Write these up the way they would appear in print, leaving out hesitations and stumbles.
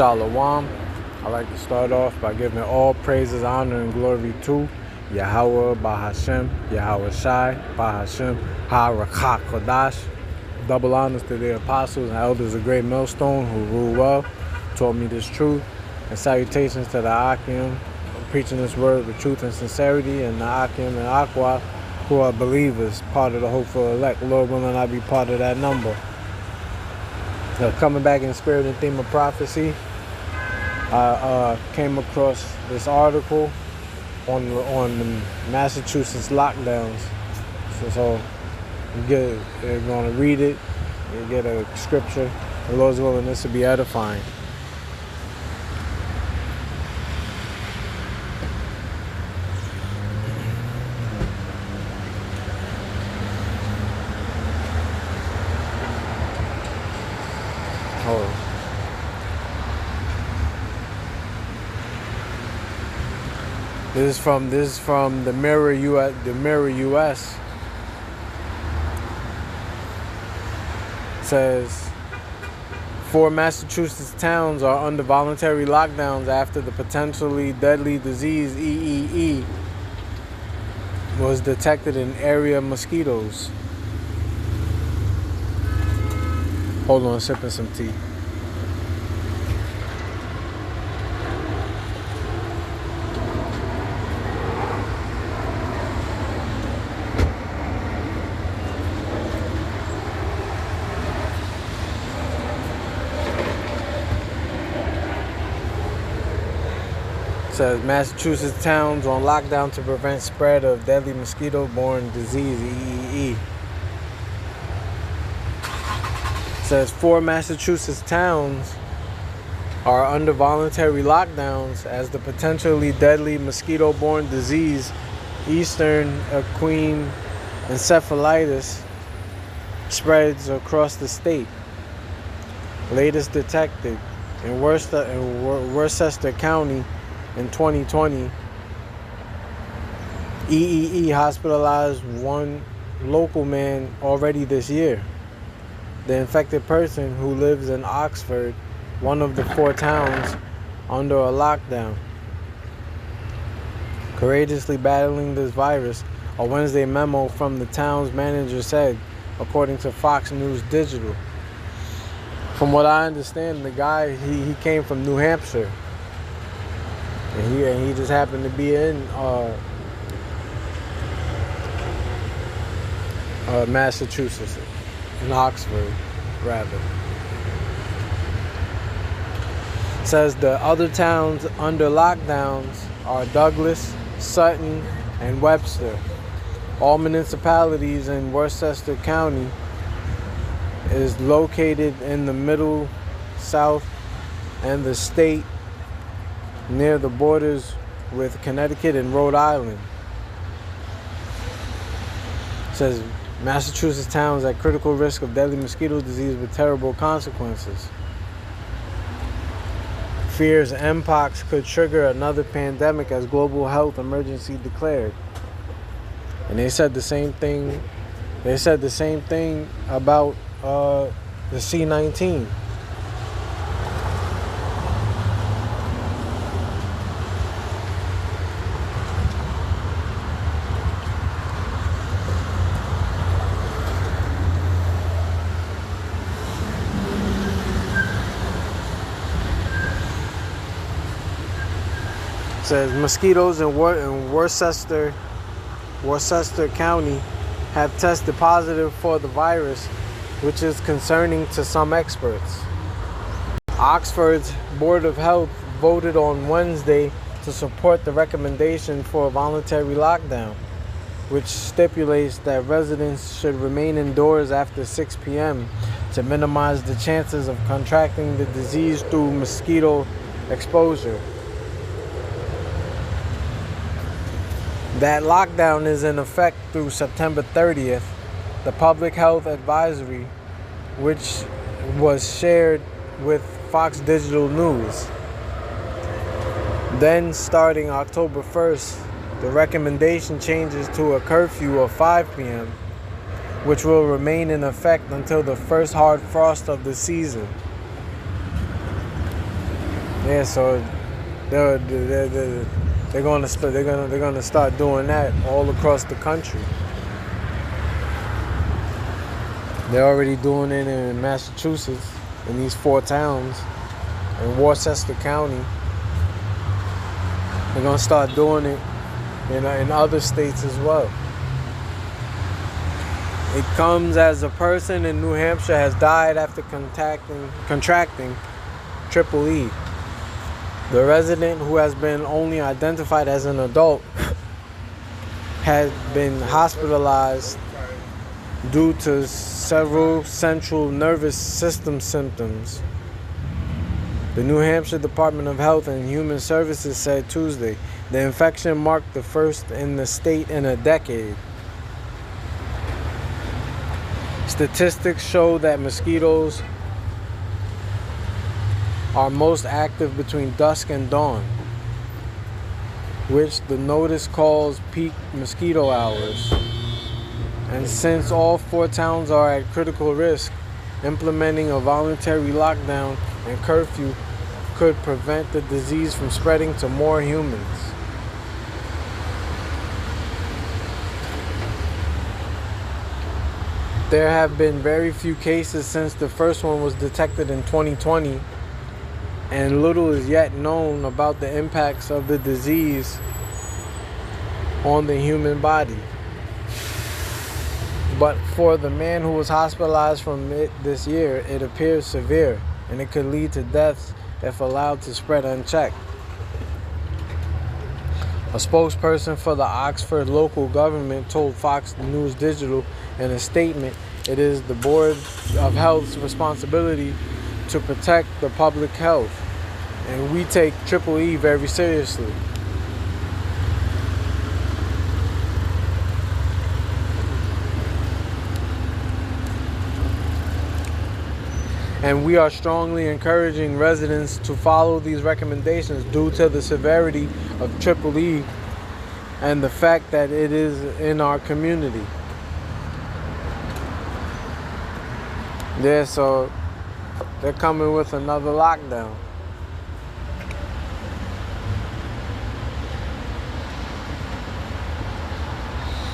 Shalom. I'd like to start off by giving all praises, honor, and glory to Yahweh Bahashem, Yahweh Shai, Bahashem, HaRakha Kodash. Double honors to the apostles and elders of Great Millstone who rule well, taught me this truth, and salutations to the Akim, preaching this word with truth and sincerity, and the Akim and Aqua, who are believers, part of the hopeful elect. Lord willing, I be part of that number. Coming back in spirit and theme of prophecy, I came across this article on the Massachusetts lockdowns. So you're going to read it, you get a scripture. The Lord's willing, this will be edifying. This is from the Mirror US. The Mirror US says 4 Massachusetts towns are under voluntary lockdowns after the potentially deadly disease EEE was detected in area mosquitoes. Hold on, sipping some tea. Says Massachusetts towns on lockdown to prevent spread of deadly mosquito-borne disease EEE. Says 4 Massachusetts towns are under voluntary lockdowns as the potentially deadly mosquito-borne disease Eastern equine encephalitis spreads across the state. Latest detected in Worcester County in 2020, EEE hospitalized 1 local man already this year. The infected person, who lives in Oxford, one of the 4 towns under a lockdown, courageously battling this virus, a Wednesday memo from the town's manager said, according to Fox News Digital. From what I understand, the guy, he came from New Hampshire. And he just happened to be in Massachusetts, in Oxford, rather. It says the other towns under lockdowns are Douglas, Sutton, and Webster. All municipalities in Worcester County is located in the middle, south, and the state, near the borders with Connecticut and Rhode Island. It says Massachusetts towns at critical risk of deadly mosquito disease with terrible consequences. Fears Mpox could trigger another pandemic as global health emergency declared. And they said the same thing. They said the same thing about the C-19. Says mosquitoes in Worcester County have tested positive for the virus, which is concerning to some experts. Oxford's Board of Health voted on Wednesday to support the recommendation for a voluntary lockdown, which stipulates that residents should remain indoors after 6 p.m. to minimize the chances of contracting the disease through mosquito exposure. That lockdown is in effect through September 30th. The public health advisory, which was shared with Fox Digital News. Then, starting October 1st, the recommendation changes to a curfew of 5 p.m., which will remain in effect until the first hard frost of the season. Yeah, so they're gonna start doing that all across the country. They're already doing it in Massachusetts, in these 4 towns, in Worcester County. They're gonna start doing it in other states as well. It comes as a person in New Hampshire has died after contracting triple E. The resident, who has been only identified as an adult, had been hospitalized due to several central nervous system symptoms. The New Hampshire Department of Health and Human Services said Tuesday the infection marked the first in the state in a decade. Statistics show that mosquitoes are most active between dusk and dawn, which the notice calls peak mosquito hours. And since all 4 towns are at critical risk, implementing a voluntary lockdown and curfew could prevent the disease from spreading to more humans. There have been very few cases since the first one was detected in 2020, and little is yet known about the impacts of the disease on the human body. But for the man who was hospitalized from it this year, it appears severe, and it could lead to deaths if allowed to spread unchecked. A spokesperson for the Oxford local government told Fox News Digital in a statement, "It is the Board of Health's responsibility to protect the public health, and we take triple E very seriously." And we are strongly encouraging residents to follow these recommendations due to the severity of triple E and the fact that it is in our community. Yeah, so they're coming with another lockdown.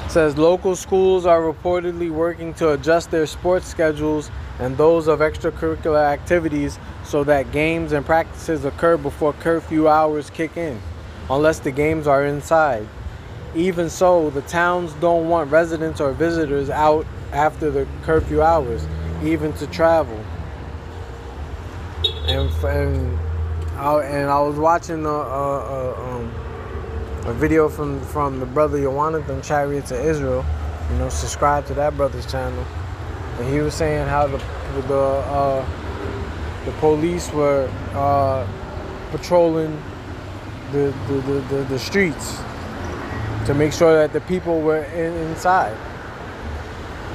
It says local schools are reportedly working to adjust their sports schedules and those of extracurricular activities so that games and practices occur before curfew hours kick in, unless the games are inside. Even so, the towns don't want residents or visitors out after the curfew hours, even to travel. And I was watching a video from the brother Yohanathan, Chariots of Israel. Subscribe to that brother's channel. And he was saying how the police were patrolling the streets to make sure that the people were inside.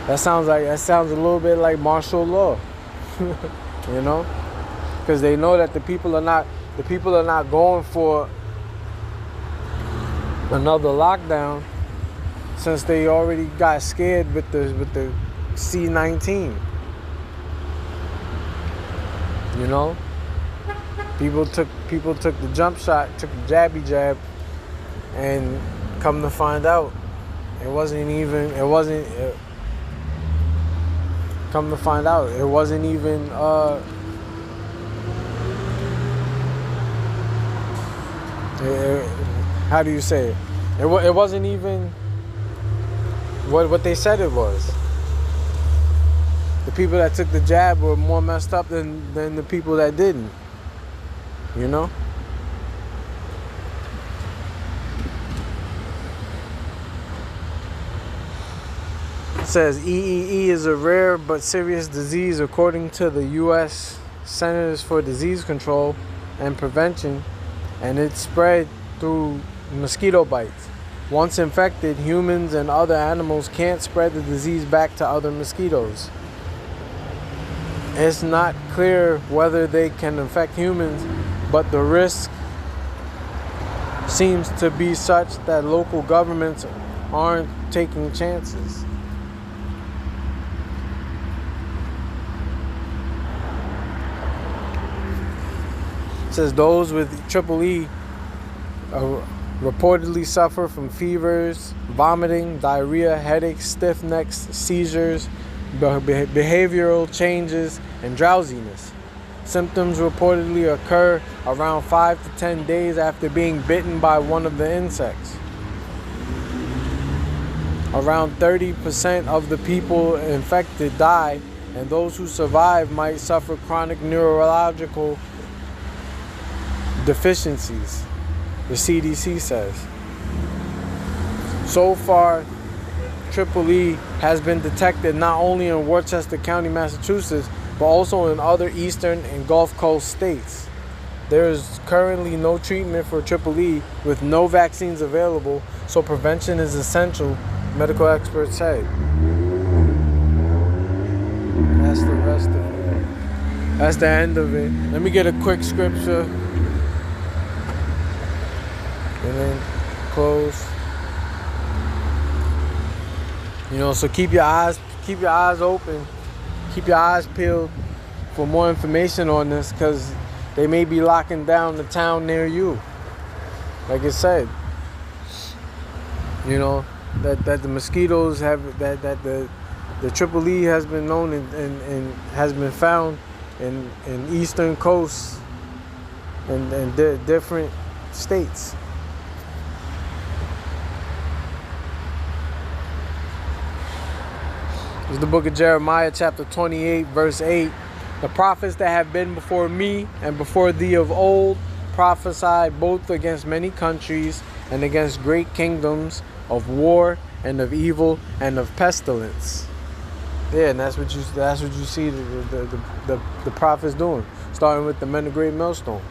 That sounds a little bit like martial law, because they know that the people are not going for another lockdown since they already got scared with the C-19. People took the jump shot, took the jabby jab, and come to find out, it wasn't even how do you say it? It wasn't even what they said it was. The people that took the jab were more messed up than the people that didn't. It says EEE is a rare but serious disease according to the U.S. Centers for Disease Control and Prevention, and it's spread through mosquito bites. Once infected, humans and other animals can't spread the disease back to other mosquitoes. It's not clear whether they can infect humans, but the risk seems to be such that local governments aren't taking chances. It says those with triple E reportedly suffer from fevers, vomiting, diarrhea, headaches, stiff necks, seizures, behavioral changes, and drowsiness. Symptoms reportedly occur around 5 to 10 days after being bitten by one of the insects. Around 30% of the people infected die, and those who survive might suffer chronic neurological deficiencies, the CDC says. So far, triple E has been detected not only in Worcester County, Massachusetts, but also in other eastern and Gulf Coast states. There is currently no treatment for triple E with no vaccines available, so prevention is essential, medical experts say. That's the rest of it. That's the end of it. Let me get a quick scripture. And then close. So keep your eyes open. Keep your eyes peeled for more information on this, because they may be locking down the town near you. Like it said, that the mosquitoes have that the triple E has been known and has been found in eastern coasts and different states. It's the book of Jeremiah, chapter 28, verse 8. The prophets that have been before me and before thee of old prophesied both against many countries and against great kingdoms, of war and of evil and of pestilence. Yeah, and that's what you see the prophets doing. Starting with the men of Great Millstone.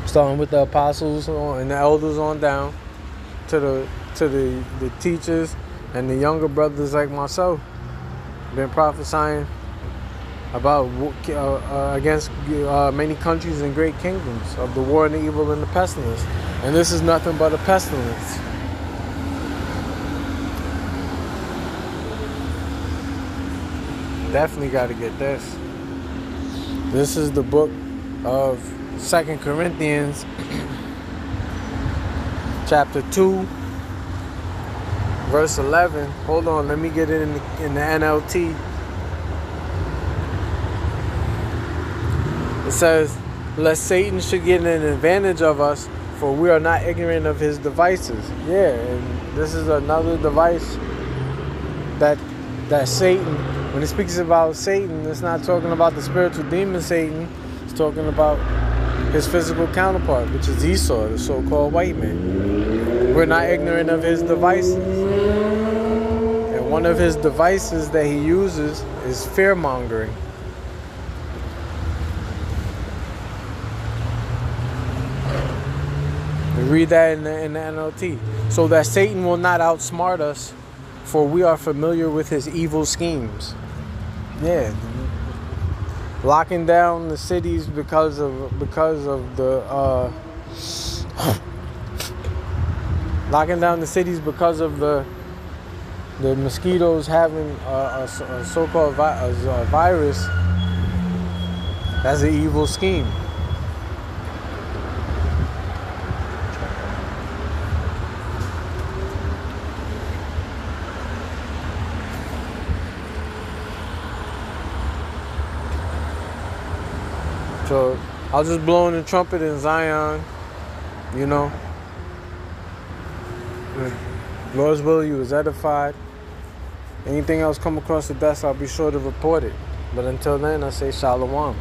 Starting with the apostles and the elders on down to the teachers and the younger brothers like myself. Been prophesying about against many countries and great kingdoms, of the war and the evil and the pestilence. And this is nothing but a pestilence. Definitely got to get this. This is the book of 2 Corinthians chapter 2 verse 11. Hold on, let me get it in the NLT. It says, lest Satan should get an advantage of us, for we are not ignorant of his devices. Yeah, and this is another device that Satan, when it speaks about Satan, it's not talking about the spiritual demon Satan. It's talking about his physical counterpart, which is Esau, the so-called white man. We're not ignorant of his devices. And one of his devices that he uses is fear-mongering. We read that in the NLT. So that Satan will not outsmart us, for we are familiar with his evil schemes. Yeah. Locking down the cities because of the locking down the cities because of the mosquitoes having a so-called virus. That's an evil scheme. So I'll just blow in the trumpet in Zion, Lord's will, you was edified. Anything else come across the desk, I'll be sure to report it. But until then, I say shalom.